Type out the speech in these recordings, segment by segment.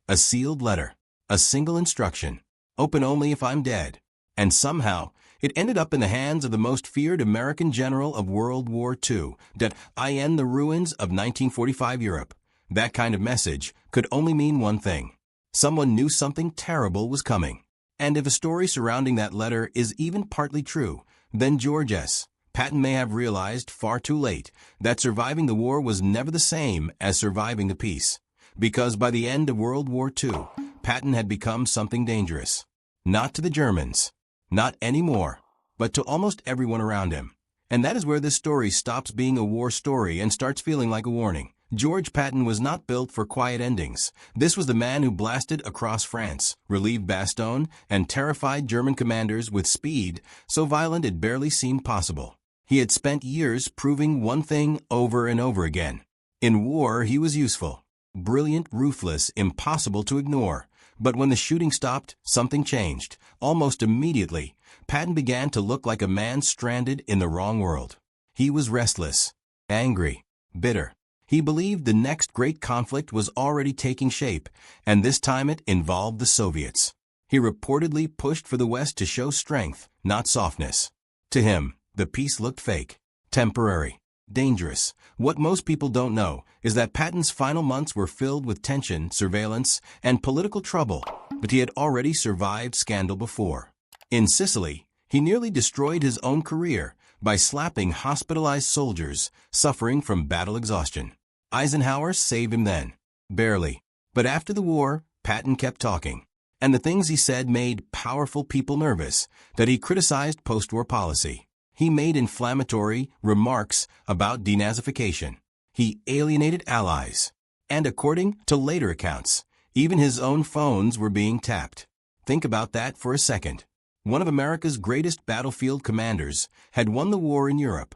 A sealed letter. A single instruction. Open only if I'm dead. And somehow, it ended up in the hands of the most feared American general of World War II, in the ruins of 1945 Europe. That kind of message could only mean one thing. Someone knew something terrible was coming. And if a story surrounding that letter is even partly true, then George S. Patton may have realized far too late that surviving the war was never the same as surviving the peace. Because by the end of World War II, Patton had become something dangerous. Not to the Germans. Not anymore. But to almost everyone around him. And that is where this story stops being a war story and starts feeling like a warning. George Patton was not built for quiet endings. This was the man who blasted across France, relieved Bastogne, and terrified German commanders with speed so violent it barely seemed possible. He had spent years proving one thing over and over again. In war, he was useful. Brilliant, ruthless, impossible to ignore. But when the shooting stopped, something changed. Almost immediately, Patton began to look like a man stranded in the wrong world. He was restless, angry, bitter. He believed the next great conflict was already taking shape, and this time it involved the Soviets. He reportedly pushed for the West to show strength, not softness. To him, the peace looked fake, temporary, dangerous. What most people don't know is that Patton's final months were filled with tension, surveillance, and political trouble, but he had already survived scandal before. In Sicily, he nearly destroyed his own career by slapping hospitalized soldiers suffering from battle exhaustion. Eisenhower saved him then. Barely. But after the war, Patton kept talking. And the things he said made powerful people nervous, that he criticized post-war policy. He made inflammatory remarks about denazification. He alienated allies. And according to later accounts, even his own phones were being tapped. Think about that for a second. One of America's greatest battlefield commanders had won the war in Europe,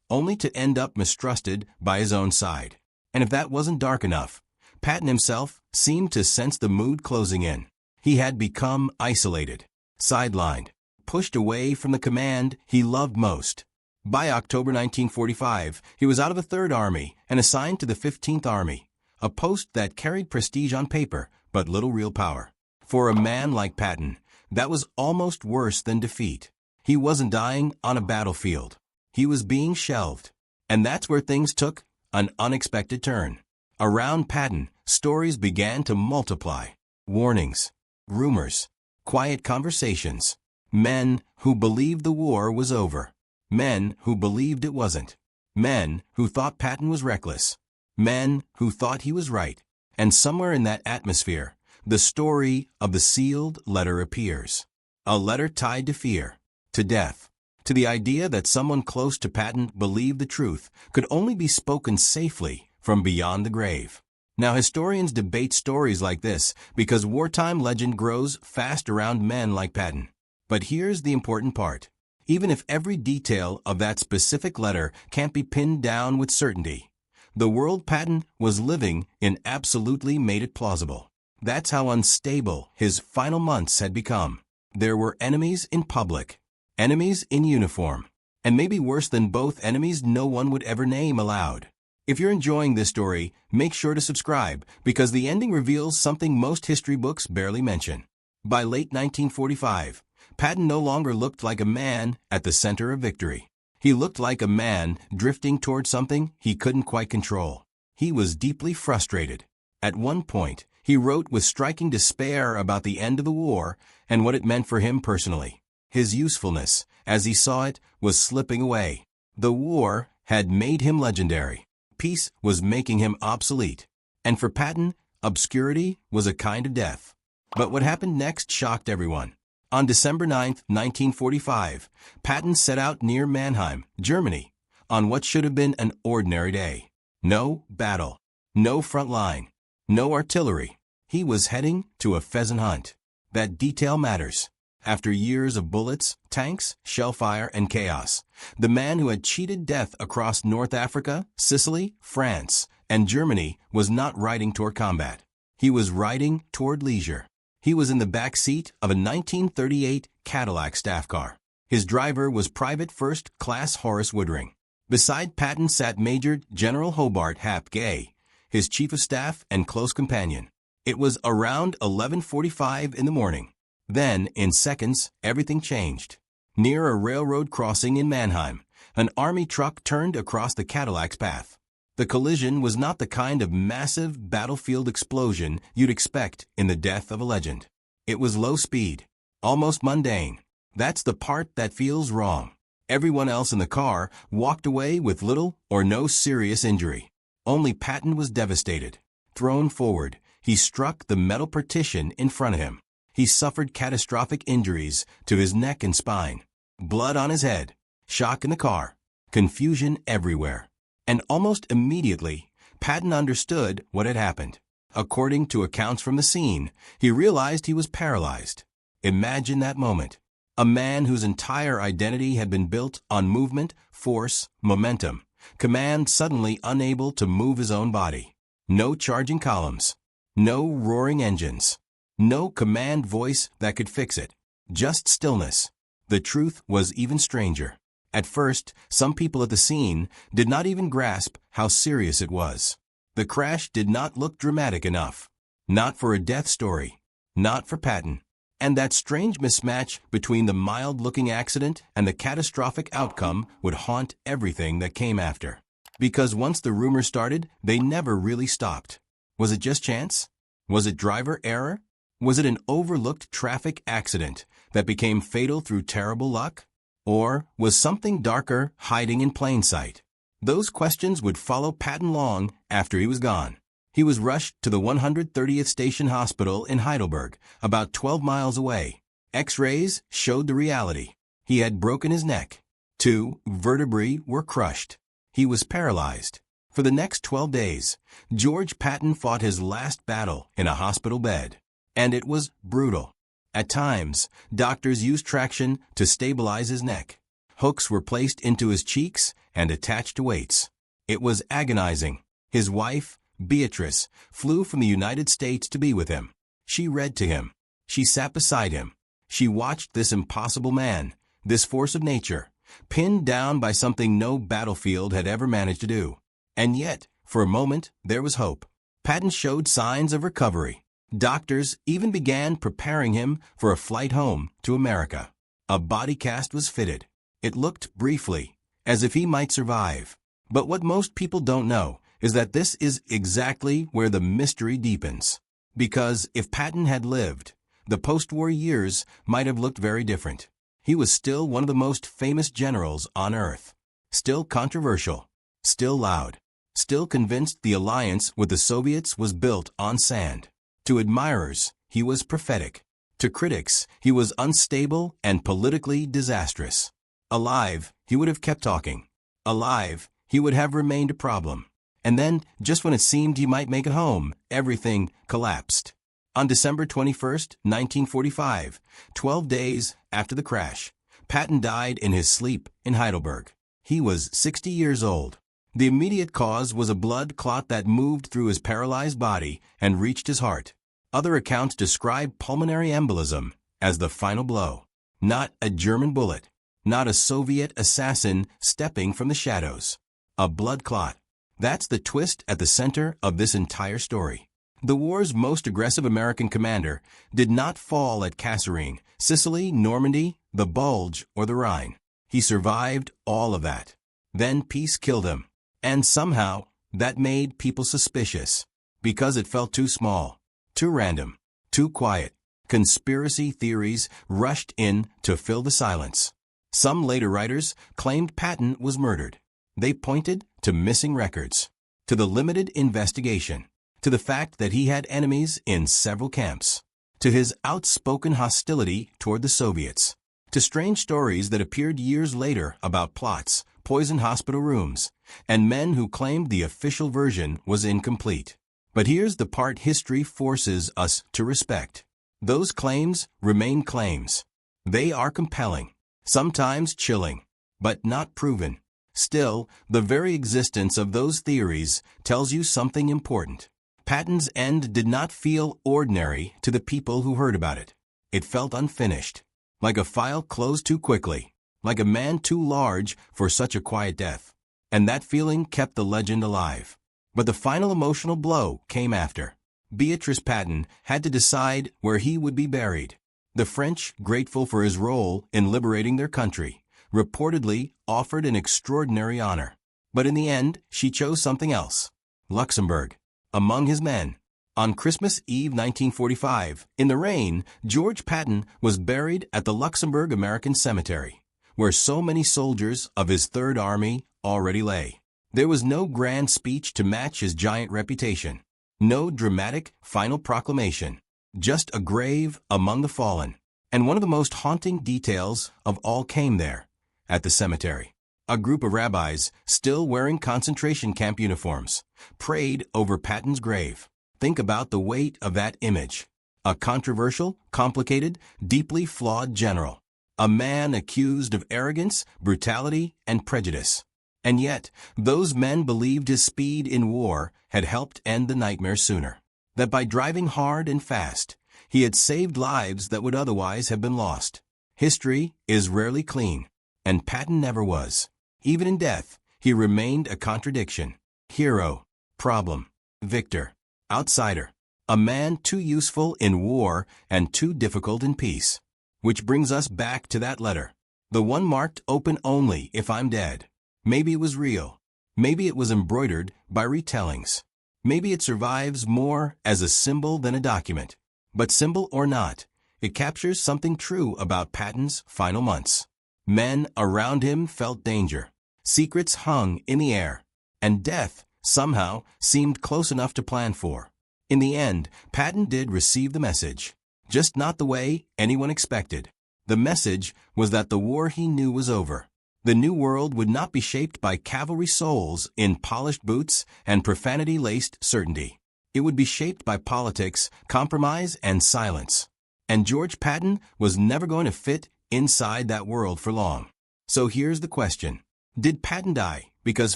only to end up mistrusted by his own side. And if that wasn't dark enough, Patton himself seemed to sense the mood closing in. He had become isolated, sidelined, pushed away from the command he loved most. By October 1945, he was out of the Third Army and assigned to the 15th Army, a post that carried prestige on paper but little real power. For a man like Patton, that was almost worse than defeat. He wasn't dying on a battlefield. He was being shelved. And that's where things took an unexpected turn. Around Patton, stories began to multiply. Warnings, rumors, quiet conversations. Men who believed the war was over. Men who believed it wasn't. Men who thought Patton was reckless. Men who thought he was right. And somewhere in that atmosphere, the story of the sealed letter appears. A letter tied to fear, to death, to the idea that someone close to Patton believed the truth could only be spoken safely from beyond the grave. Now, historians debate stories like this because wartime legend grows fast around men like Patton. But here's the important part. Even if every detail of that specific letter can't be pinned down with certainty, the world Patton was living in absolutely made it plausible. That's how unstable his final months had become. There were enemies in public, enemies in uniform, and maybe worse than both, enemies no one would ever name aloud. If you're enjoying this story, make sure to subscribe because the ending reveals something most history books barely mention. By late 1945, Patton no longer looked like a man at the center of victory. He looked like a man drifting toward something he couldn't quite control. He was deeply frustrated. At one point, he wrote with striking despair about the end of the war and what it meant for him personally. His usefulness, as he saw it, was slipping away. The war had made him legendary. Peace was making him obsolete. And for Patton, obscurity was a kind of death. But what happened next shocked everyone. On December 9, 1945, Patton set out near Mannheim, Germany, on what should have been an ordinary day. No battle, no front line, no artillery. He was heading to a pheasant hunt. That detail matters. After years of bullets, tanks, shellfire, and chaos, the man who had cheated death across North Africa, Sicily, France, and Germany was not riding toward combat. He was riding toward leisure. He was in the back seat of a 1938 Cadillac staff car. His driver was Private First Class Horace Woodring. Beside Patton sat Major General Hobart Hap Gay, his chief of staff and close companion. It was around 11:45 in the morning. Then, in seconds, everything changed. Near a railroad crossing in Mannheim, an army truck turned across the Cadillac's path. The collision was not the kind of massive battlefield explosion you'd expect in the death of a legend. It was low speed, almost mundane. That's the part that feels wrong. Everyone else in the car walked away with little or no serious injury. Only Patton was devastated. Thrown forward, he struck the metal partition in front of him. He suffered catastrophic injuries to his neck and spine. Blood on his head, shock in the car, confusion everywhere. And almost immediately, Patton understood what had happened. According to accounts from the scene, he realized he was paralyzed. Imagine that moment. A man whose entire identity had been built on movement, force, momentum, command suddenly unable to move his own body. No charging columns. No roaring engines. No command voice that could fix it. Just stillness. The truth was even stranger. At first, some people at the scene did not even grasp how serious it was. The crash did not look dramatic enough. Not for a death story. Not for Patton. And that strange mismatch between the mild-looking accident and the catastrophic outcome would haunt everything that came after. Because once the rumors started, they never really stopped. Was it just chance? Was it driver error? Was it an overlooked traffic accident that became fatal through terrible luck? Or was something darker hiding in plain sight? Those questions would follow Patton long after he was gone. He was rushed to the 130th Station Hospital in Heidelberg, about 12 miles away. X-rays showed the reality. He had broken his neck. 2 vertebrae were crushed. He was paralyzed. For the next 12 days, George Patton fought his last battle in a hospital bed. And it was brutal. At times, doctors used traction to stabilize his neck. Hooks were placed into his cheeks and attached to weights. It was agonizing. His wife, Beatrice, flew from the United States to be with him. She read to him. She sat beside him. She watched this impossible man, this force of nature, pinned down by something no battlefield had ever managed to do. And yet, for a moment, there was hope. Patton showed signs of recovery. Doctors even began preparing him for a flight home to America. A body cast was fitted. It looked briefly as if he might survive. But what most people don't know is that this is exactly where the mystery deepens. Because if Patton had lived, the post-war years might have looked very different. He was still one of the most famous generals on Earth. Still controversial. Still loud. Still convinced the alliance with the Soviets was built on sand. To admirers, he was prophetic. To critics, he was unstable and politically disastrous. Alive, he would have kept talking. Alive, he would have remained a problem. And then, just when it seemed he might make it home, everything collapsed. On December 21, 1945, 12 days after the crash, Patton died in his sleep in Heidelberg. He was 60 years old. The immediate cause was a blood clot that moved through his paralyzed body and reached his heart. Other accounts describe pulmonary embolism as the final blow. Not a German bullet. Not a Soviet assassin stepping from the shadows. A blood clot. That's the twist at the center of this entire story. The war's most aggressive American commander did not fall at Kasserine, Sicily, Normandy, the Bulge, or the Rhine. He survived all of that. Then peace killed him. And somehow, that made people suspicious. Because it felt too small. Too random, too quiet. Conspiracy theories rushed in to fill the silence. Some later writers claimed Patton was murdered. They pointed to missing records, to the limited investigation, to the fact that he had enemies in several camps, to his outspoken hostility toward the Soviets, to strange stories that appeared years later about plots, poisoned hospital rooms, and men who claimed the official version was incomplete. But here's the part history forces us to respect. Those claims remain claims. They are compelling, sometimes chilling, but not proven. Still, the very existence of those theories tells you something important. Patton's end did not feel ordinary to the people who heard about it. It felt unfinished, like a file closed too quickly, like a man too large for such a quiet death. And that feeling kept the legend alive. But the final emotional blow came after. Beatrice Patton had to decide where he would be buried. The French, grateful for his role in liberating their country, reportedly offered an extraordinary honor. But in the end, she chose something else: Luxembourg. Among his men. On Christmas Eve 1945, in the rain, George Patton was buried at the Luxembourg American Cemetery, where so many soldiers of his Third Army already lay. There was no grand speech to match his giant reputation. No dramatic final proclamation. Just a grave among the fallen. And one of the most haunting details of all came there, at the cemetery. A group of rabbis, still wearing concentration camp uniforms, prayed over Patton's grave. Think about the weight of that image. A controversial, complicated, deeply flawed general. A man accused of arrogance, brutality, and prejudice. And yet, those men believed his speed in war had helped end the nightmare sooner. That by driving hard and fast, he had saved lives that would otherwise have been lost. History is rarely clean, and Patton never was. Even in death, he remained a contradiction. Hero, problem, victor, outsider. A man too useful in war and too difficult in peace. Which brings us back to that letter. The one marked open only if I'm dead. Maybe it was real. Maybe it was embroidered by retellings. Maybe it survives more as a symbol than a document. But symbol or not, it captures something true about Patton's final months. Men around him felt danger. Secrets hung in the air. And death, somehow, seemed close enough to plan for. In the end, Patton did receive the message. Just not the way anyone expected. The message was that the war he knew was over. The new world would not be shaped by cavalry souls in polished boots and profanity-laced certainty. It would be shaped by politics, compromise, and silence. And George Patton was never going to fit inside that world for long. So here's the question. Did Patton die because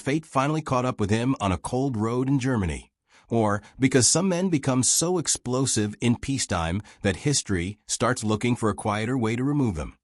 fate finally caught up with him on a cold road in Germany? Or because some men become so explosive in peacetime that history starts looking for a quieter way to remove them?